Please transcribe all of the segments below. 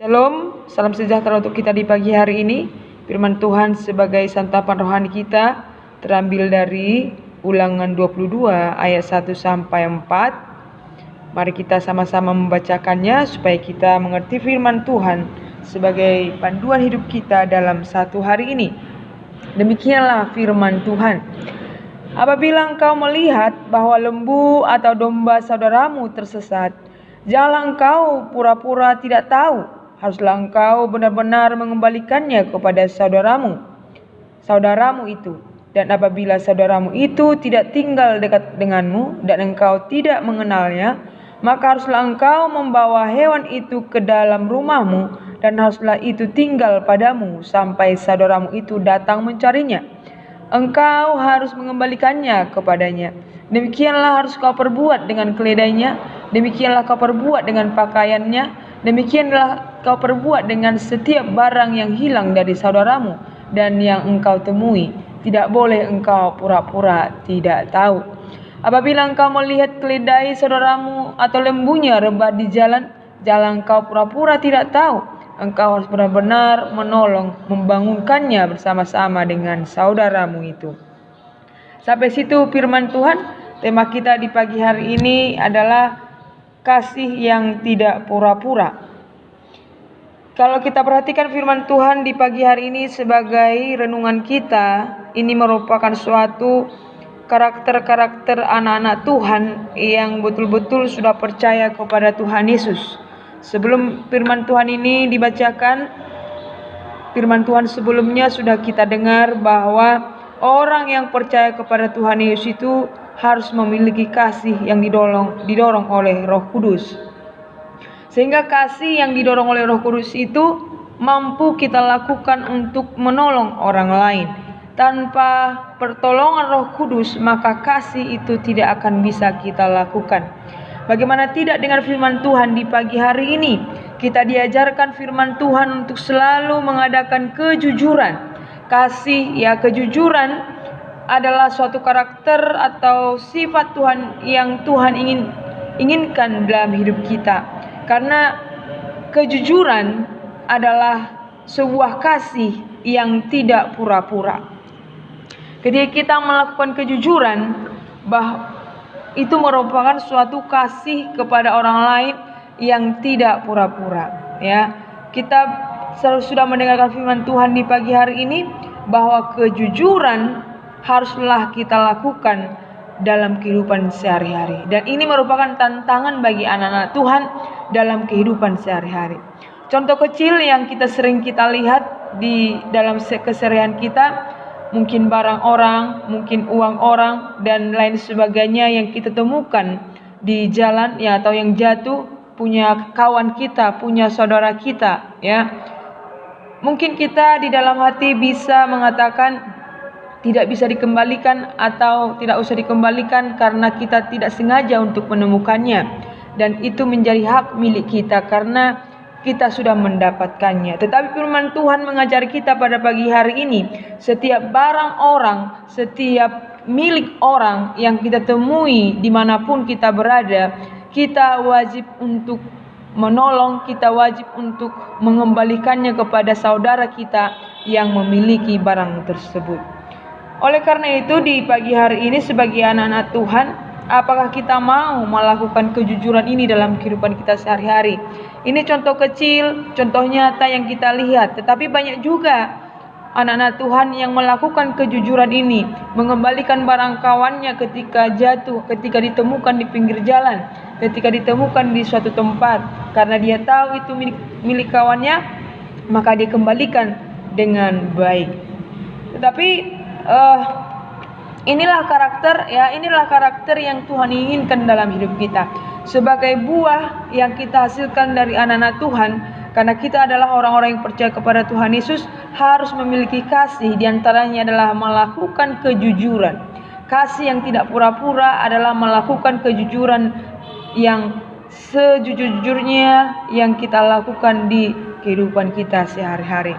Shalom, salam sejahtera untuk kita di pagi hari ini. Firman Tuhan sebagai santapan rohani kita terambil dari Ulangan 22 ayat 1 sampai 4. Mari kita sama-sama membacakannya supaya kita mengerti firman Tuhan sebagai panduan hidup kita dalam satu hari ini. Demikianlah firman Tuhan. Apabila engkau melihat bahwa lembu atau domba saudaramu tersesat, janganlah engkau pura-pura tidak tahu. Haruslah engkau benar-benar mengembalikannya kepada saudaramu itu. Dan apabila saudaramu itu tidak tinggal dekat denganmu dan engkau tidak mengenalnya, maka haruslah engkau membawa hewan itu ke dalam rumahmu, dan haruslah itu tinggal padamu sampai saudaramu itu datang mencarinya. Engkau harus mengembalikannya kepadanya. Demikianlah harus kau perbuat dengan keledainya, demikianlah kau perbuat dengan pakaiannya, demikianlah kau perbuat dengan setiap barang yang hilang dari saudaramu dan yang engkau temui. Tidak boleh engkau pura-pura tidak tahu. Apabila engkau melihat keledai saudaramu atau lembunya rebah di jalan, jangan engkau pura-pura tidak tahu. Engkau harus benar-benar menolong, membangunkannya bersama-sama dengan saudaramu itu. Sampai situ firman Tuhan. Tema kita di pagi hari ini adalah kasih yang tidak pura-pura. Kalau kita perhatikan firman Tuhan di pagi hari ini sebagai renungan kita, ini merupakan suatu karakter-karakter anak-anak Tuhan yang betul-betul sudah percaya kepada Tuhan Yesus. Sebelum firman Tuhan ini dibacakan, firman Tuhan sebelumnya sudah kita dengar bahwa orang yang percaya kepada Tuhan Yesus itu harus memiliki kasih yang didorong oleh Roh Kudus. Sehingga kasih yang didorong oleh Roh Kudus itu mampu kita lakukan untuk menolong orang lain. Tanpa pertolongan Roh Kudus, maka kasih itu tidak akan bisa kita lakukan. Bagaimana tidak dengan firman Tuhan di pagi hari ini? Kita diajarkan firman Tuhan untuk selalu mengadakan kejujuran. Kejujuran adalah suatu karakter atau sifat Tuhan yang Tuhan inginkan dalam hidup kita. Karena kejujuran adalah sebuah kasih yang tidak pura-pura. Ketika kita melakukan kejujuran, itu merupakan suatu kasih kepada orang lain yang tidak pura-pura. Kita sudah mendengarkan firman Tuhan di pagi hari ini bahwa kejujuran haruslah kita lakukan dalam kehidupan sehari-hari. Dan ini merupakan tantangan bagi anak-anak Tuhan dalam kehidupan sehari-hari. Contoh kecil yang sering kita lihat di dalam keseharian kita, mungkin barang orang, mungkin uang orang, dan lain sebagainya yang kita temukan di jalan atau yang jatuh, punya kawan kita, punya saudara kita. Mungkin kita di dalam hati bisa mengatakan tidak bisa dikembalikan atau tidak usah dikembalikan karena kita tidak sengaja untuk menemukannya, dan itu menjadi hak milik kita karena kita sudah mendapatkannya. Tetapi firman Tuhan mengajar kita pada pagi hari ini, setiap barang orang, setiap milik orang yang kita temui dimanapun kita berada, kita wajib untuk menolong, kita wajib untuk mengembalikannya kepada saudara kita yang memiliki barang tersebut. Oleh karena itu di pagi hari ini sebagai anak-anak Tuhan, apakah kita mau melakukan kejujuran ini dalam kehidupan kita sehari-hari? Ini contoh kecil, contoh nyata yang kita lihat. Tetapi banyak juga anak-anak Tuhan yang melakukan kejujuran ini, mengembalikan barang kawannya ketika jatuh, ketika ditemukan di pinggir jalan, ketika ditemukan di suatu tempat. Karena dia tahu itu milik kawannya, maka dia kembalikan dengan baik. Tetapi inilah karakter yang Tuhan inginkan dalam hidup kita. Sebagai buah yang kita hasilkan dari anak-anak Tuhan, karena kita adalah orang-orang yang percaya kepada Tuhan Yesus, harus memiliki kasih. Di antaranya adalah melakukan kejujuran. Kasih yang tidak pura-pura adalah melakukan kejujuran yang sejujur-jujurnya yang kita lakukan di kehidupan kita sehari-hari.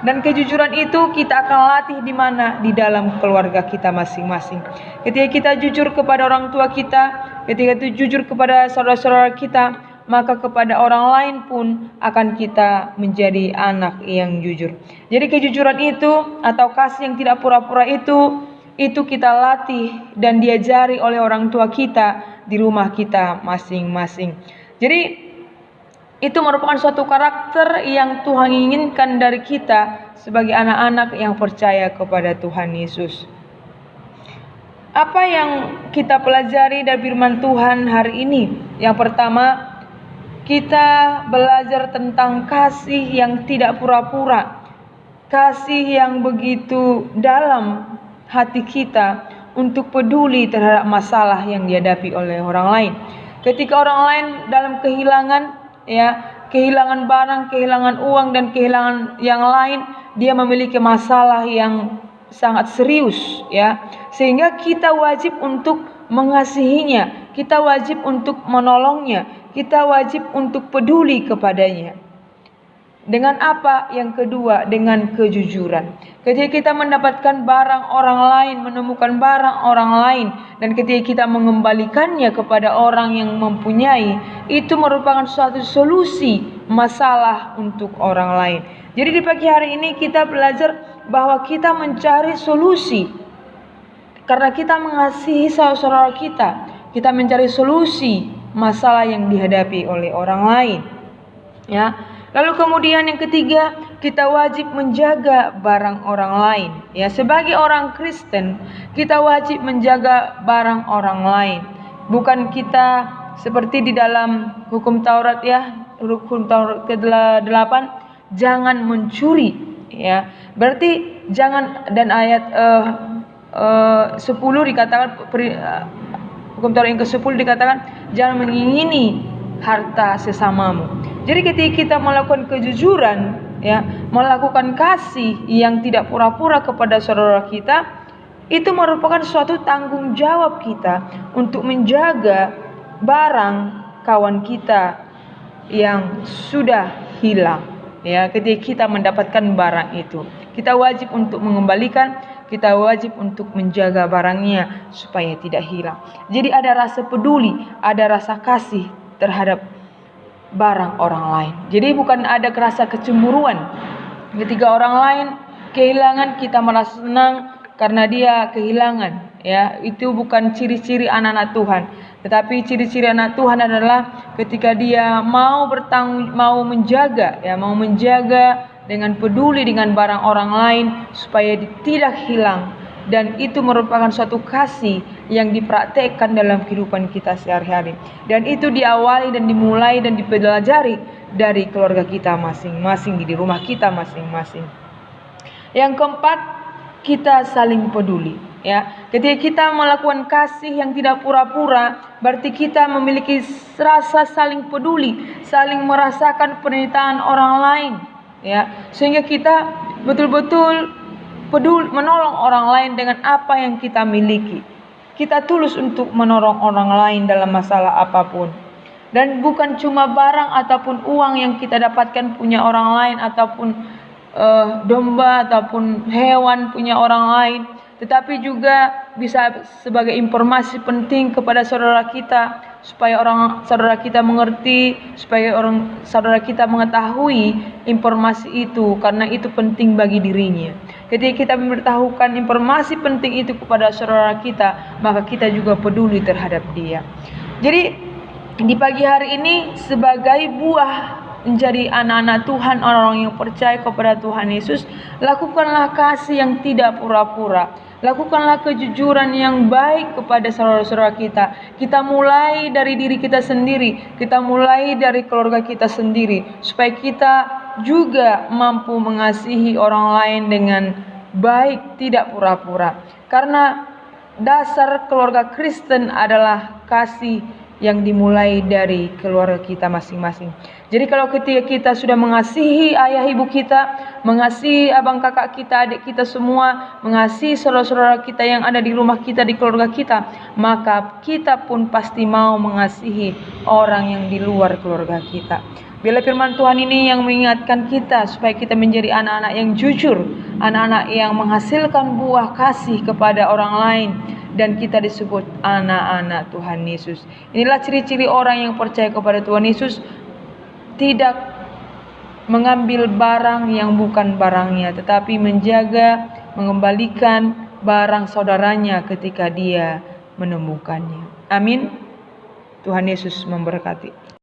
Dan kejujuran itu kita akan latih di mana? Di dalam keluarga kita masing-masing. Ketika kita jujur kepada orang tua kita, ketika itu jujur kepada saudara-saudara kita, maka kepada orang lain pun akan kita menjadi anak yang jujur. Jadi kejujuran itu atau kasih yang tidak pura-pura itu kita latih dan diajari oleh orang tua kita di rumah kita masing-masing. Jadi itu merupakan suatu karakter yang Tuhan inginkan dari kita sebagai anak-anak yang percaya kepada Tuhan Yesus. Apa yang kita pelajari dari firman Tuhan hari ini? Yang pertama, kita belajar tentang kasih yang tidak pura-pura. Kasih yang begitu dalam hati kita untuk peduli terhadap masalah yang dihadapi oleh orang lain. Ketika orang lain dalam kehilangan, kehilangan barang, kehilangan uang dan kehilangan yang lain, dia memiliki masalah yang sangat serius, sehingga kita wajib untuk mengasihinya, kita wajib untuk menolongnya, kita wajib untuk peduli kepadanya. Dengan apa? Yang kedua, dengan kejujuran. Ketika kita mendapatkan barang orang lain, menemukan barang orang lain, dan ketika kita mengembalikannya kepada orang yang mempunyai, itu merupakan suatu solusi masalah untuk orang lain. Jadi di pagi hari ini kita belajar bahwa kita mencari solusi. Karena kita mengasihi saudara kita mencari solusi masalah yang dihadapi oleh orang lain. Lalu kemudian yang ketiga, kita wajib menjaga barang orang lain. Sebagai orang Kristen, kita wajib menjaga barang orang lain. Bukan kita seperti di dalam hukum Taurat, hukum Taurat ke-8, jangan mencuri. Berarti jangan, dan ayat 10 dikatakan, hukum Taurat yang ke-10 dikatakan jangan mengingini harta sesamamu. Jadi ketika kita melakukan kejujuran, melakukan kasih yang tidak pura-pura kepada saudara kita, itu merupakan suatu tanggung jawab kita untuk menjaga barang kawan kita yang sudah hilang. Ketika kita mendapatkan barang itu, kita wajib untuk mengembalikan, kita wajib untuk menjaga barangnya supaya tidak hilang. Jadi ada rasa peduli, ada rasa kasih terhadap barang orang lain. Jadi bukan ada rasa kecemburuan. Ketika orang lain kehilangan, kita merasa senang karena dia kehilangan. Itu bukan ciri-ciri anak-anak Tuhan. Tetapi ciri-ciri anak Tuhan adalah ketika dia mau menjaga dengan peduli dengan barang orang lain supaya tidak hilang. Dan itu merupakan suatu kasih yang dipraktekkan dalam kehidupan kita sehari-hari. Dan itu diawali dan dimulai dan dipelajari dari keluarga kita masing-masing, di rumah kita masing-masing. Yang keempat, kita saling peduli. Ketika kita melakukan kasih yang tidak pura-pura, berarti kita memiliki rasa saling peduli, saling merasakan penderitaan orang lain. Sehingga kita betul-betul peduli menolong orang lain dengan apa yang kita miliki. Kita tulus untuk menolong orang lain dalam masalah apapun. Dan bukan cuma barang ataupun uang yang kita dapatkan punya orang lain, ataupun domba ataupun hewan punya orang lain, tetapi juga bisa sebagai informasi penting kepada saudara kita, supaya saudara kita mengerti, supaya saudara kita mengetahui informasi itu, karena itu penting bagi dirinya. Ketika kita memberitahukan informasi penting itu kepada saudara kita, maka kita juga peduli terhadap dia. Jadi di pagi hari ini, sebagai buah menjadi anak-anak Tuhan, orang-orang yang percaya kepada Tuhan Yesus, lakukanlah kasih yang tidak pura-pura. Lakukanlah kejujuran yang baik kepada saudara-saudara kita. Kita mulai dari diri kita sendiri, kita mulai dari keluarga kita sendiri, supaya kita juga mampu mengasihi orang lain dengan baik, tidak pura-pura. Karena dasar keluarga Kristen adalah kasih yang dimulai dari keluarga kita masing-masing. Jadi kalau ketika kita sudah mengasihi ayah ibu kita, mengasihi abang kakak kita, adik kita semua, mengasihi saudara-saudara kita yang ada di rumah kita, di keluarga kita, maka kita pun pasti mau mengasihi orang yang di luar keluarga kita. Bila firman Tuhan ini yang mengingatkan kita supaya kita menjadi anak-anak yang jujur, anak-anak yang menghasilkan buah kasih kepada orang lain, dan kita disebut anak-anak Tuhan Yesus. Inilah ciri-ciri orang yang percaya kepada Tuhan Yesus, tidak mengambil barang yang bukan barangnya, tetapi menjaga, mengembalikan barang saudaranya ketika dia menemukannya. Amin. Tuhan Yesus memberkati.